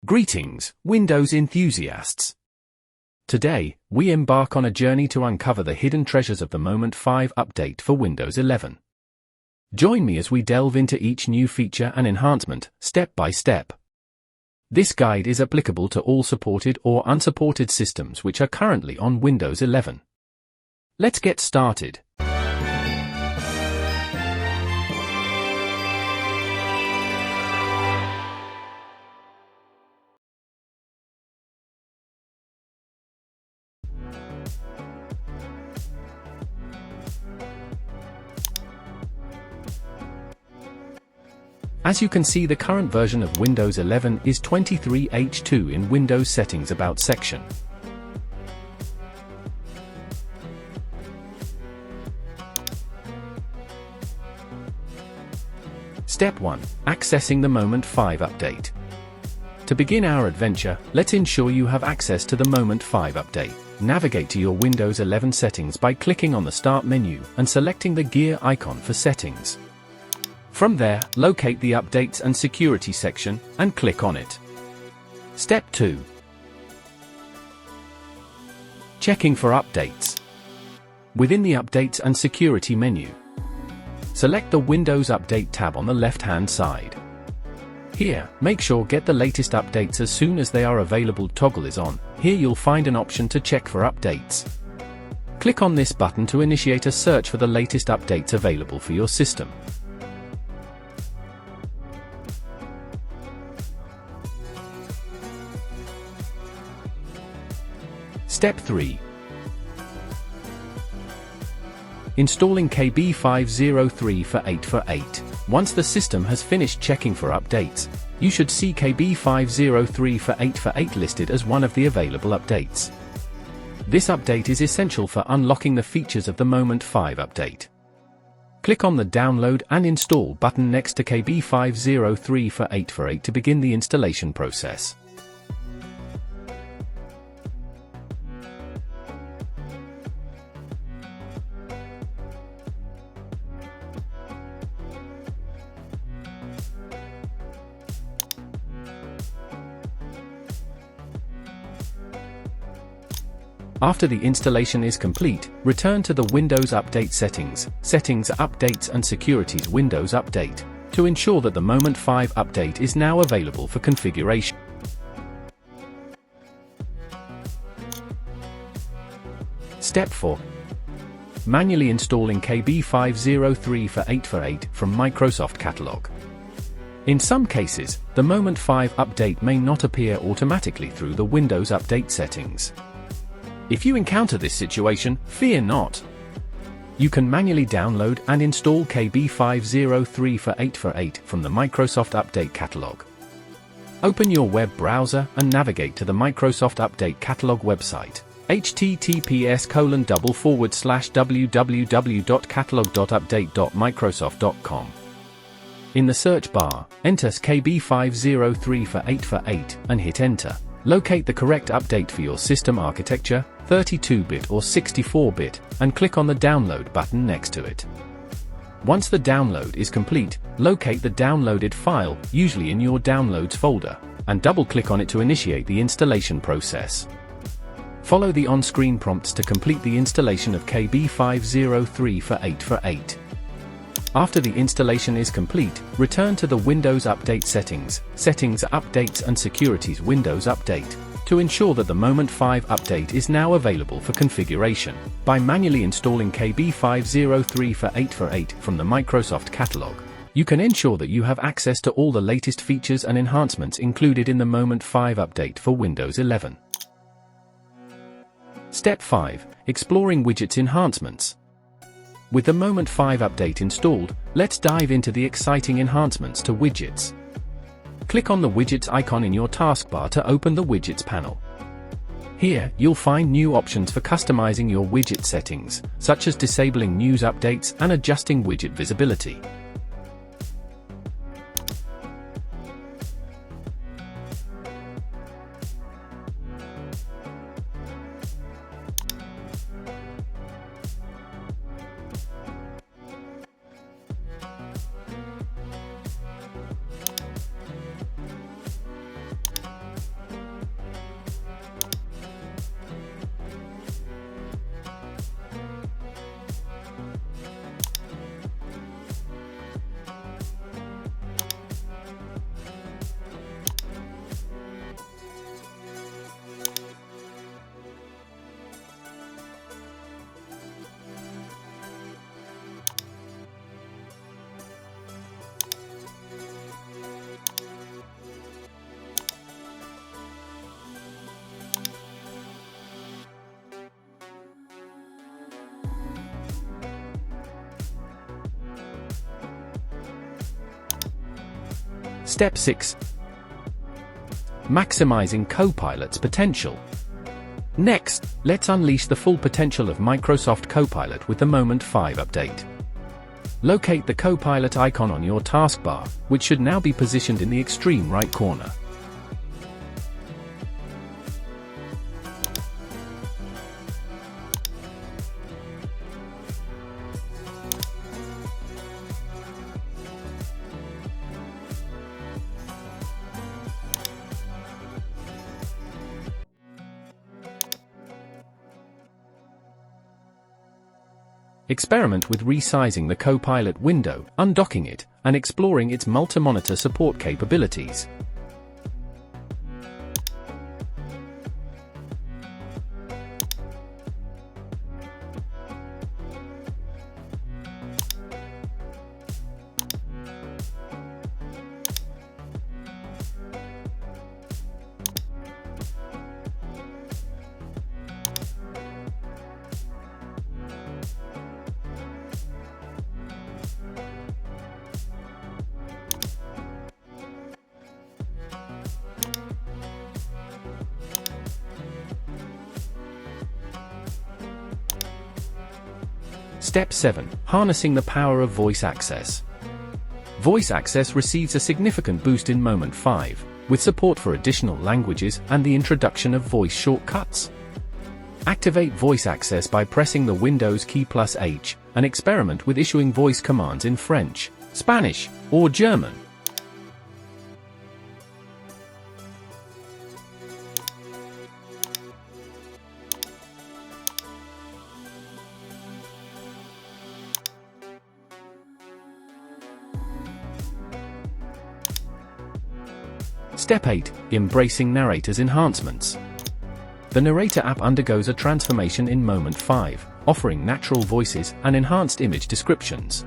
Greetings, Windows enthusiasts! Today, we embark on a journey to uncover the hidden treasures of the Moment 5 update for Windows 11. Join me as we delve into each new feature and enhancement, step by step. This guide is applicable to all supported or unsupported systems which are currently on Windows 11. Let's get started. As you can see, the current version of Windows 11 is 23H2 in Windows Settings About section. Step 1. Accessing the Moment 5 update. To begin our adventure, let's ensure you have access to the Moment 5 update. Navigate to your Windows 11 settings by clicking on the Start menu and selecting the gear icon for settings. From there, locate the Updates and Security section, and click on it. Step 2. Checking for updates. Within the Updates and Security menu, select the Windows Update tab on the left-hand side. Here, make sure Get the latest updates as soon as they are available toggle is on. Here you'll find an option to check for updates. Click on this button to initiate a search for the latest updates available for your system. Step 3. Installing KB503 for 848. Once the system has finished checking for updates, you should see KB503 for 848 listed as one of the available updates. This update is essential for unlocking the features of the Moment 5 update. Click on the Download and Install button next to KB503 for 848 to begin the installation process. After the installation is complete, return to the Windows Update Settings, Updates and Securities Windows Update, to ensure that the Moment 5 update is now available for configuration. Step 4. Manually installing KB503 for 848 from Microsoft Catalog. In some cases, the Moment 5 update may not appear automatically through the Windows Update settings. If you encounter this situation, fear not. You can manually download and install KB503 for 848 from the Microsoft Update Catalog. Open your web browser and navigate to the Microsoft Update Catalog website, https://www.catalog.update.microsoft.com. In the search bar, enter KB503 for 848 and hit enter. Locate the correct update for your system architecture, 32-bit or 64-bit, and click on the Download button next to it. Once the download is complete, locate the downloaded file, usually in your Downloads folder, and double-click on it to initiate the installation process. Follow the on-screen prompts to complete the installation of KB503 for 848. After the installation is complete, return to the Windows Update Settings, Updates and Securities Windows Update, to ensure that the Moment 5 update is now available for configuration. By manually installing KB503 for 848 from the Microsoft Catalog, you can ensure that you have access to all the latest features and enhancements included in the Moment 5 update for Windows 11. Step 5. Exploring widgets enhancements. With the Moment 5 update installed, let's dive into the exciting enhancements to widgets. Click on the widgets icon in your taskbar to open the widgets panel. Here, you'll find new options for customizing your widget settings, such as disabling news updates and adjusting widget visibility. Step 6. Maximizing Copilot's potential. Next, let's unleash the full potential of Microsoft Copilot with the Moment 5 update. Locate the Copilot icon on your taskbar, which should now be positioned in the extreme right corner. Experiment with resizing the Copilot window, undocking it, and exploring its multi-monitor support capabilities. Step 7. Harnessing the power of voice access. Voice access receives a significant boost in Moment 5, with support for additional languages and the introduction of voice shortcuts. Activate voice access by pressing the Windows key +H, and experiment with issuing voice commands in French, Spanish, or German. Step 8. Embracing Narrator's enhancements. The Narrator app undergoes a transformation in Moment 5, offering natural voices and enhanced image descriptions.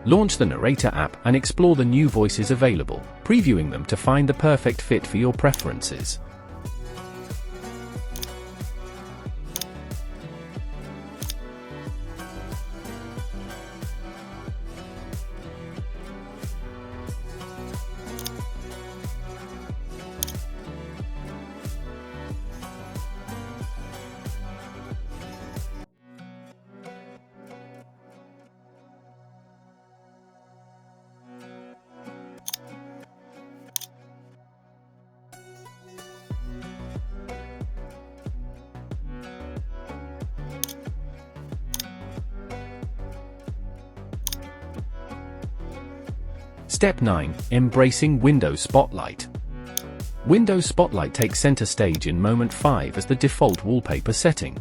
Launch the Narrator app and explore the new voices available, previewing them to find the perfect fit for your preferences. Step 9. Embracing Windows Spotlight. Windows Spotlight takes center stage in Moment 5 as the default wallpaper setting.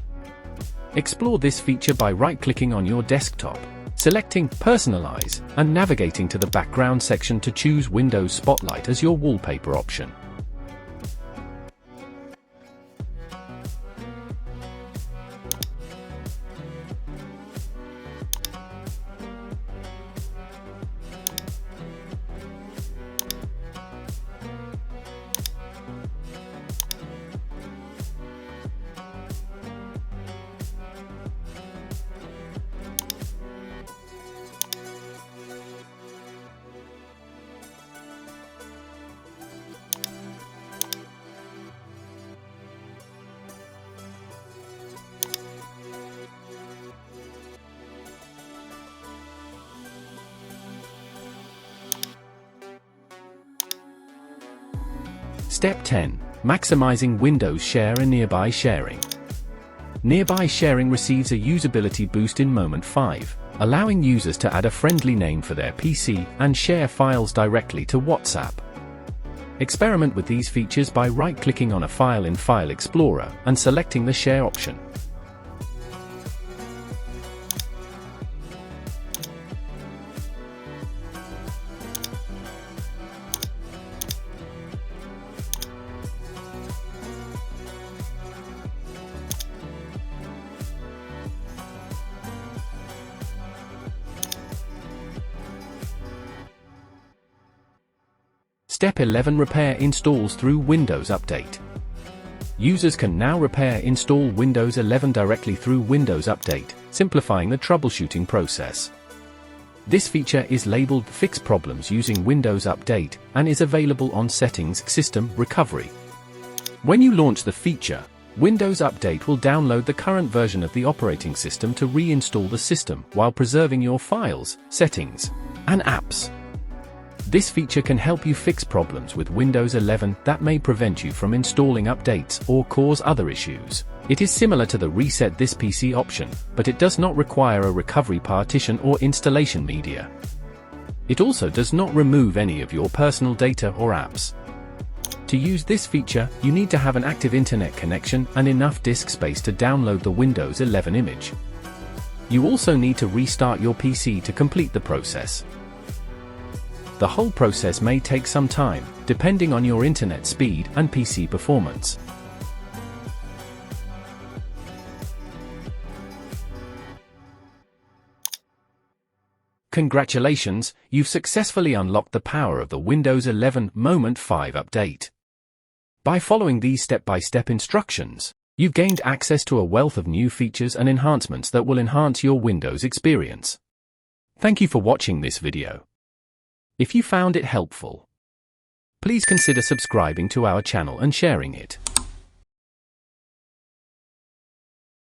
Explore this feature by right-clicking on your desktop, selecting Personalize, and navigating to the Background section to choose Windows Spotlight as your wallpaper option. Step 10. Maximizing Windows Share and Nearby Sharing. Nearby Sharing receives a usability boost in Moment 5, allowing users to add a friendly name for their PC and share files directly to WhatsApp. Experiment with these features by right-clicking on a file in File Explorer and selecting the Share option. Step 11. Repair installs through Windows Update. Users can now install Windows 11 directly through Windows Update, simplifying the troubleshooting process. This feature is labeled Fix Problems using Windows Update and is available on Settings, System, Recovery. When you launch the feature, Windows Update will download the current version of the operating system to reinstall the system while preserving your files, settings, and apps. This feature can help you fix problems with Windows 11 that may prevent you from installing updates or cause other issues. It is similar to the Reset This PC option, but it does not require a recovery partition or installation media. It also does not remove any of your personal data or apps. To use this feature, you need to have an active internet connection and enough disk space to download the Windows 11 image. You also need to restart your PC to complete the process. The whole process may take some time, depending on your internet speed and PC performance. Congratulations, you've successfully unlocked the power of the Windows 11 Moment 5 update. By following these step-by-step instructions, you've gained access to a wealth of new features and enhancements that will enhance your Windows experience. Thank you for watching this video. If you found it helpful, please consider subscribing to our channel and sharing it.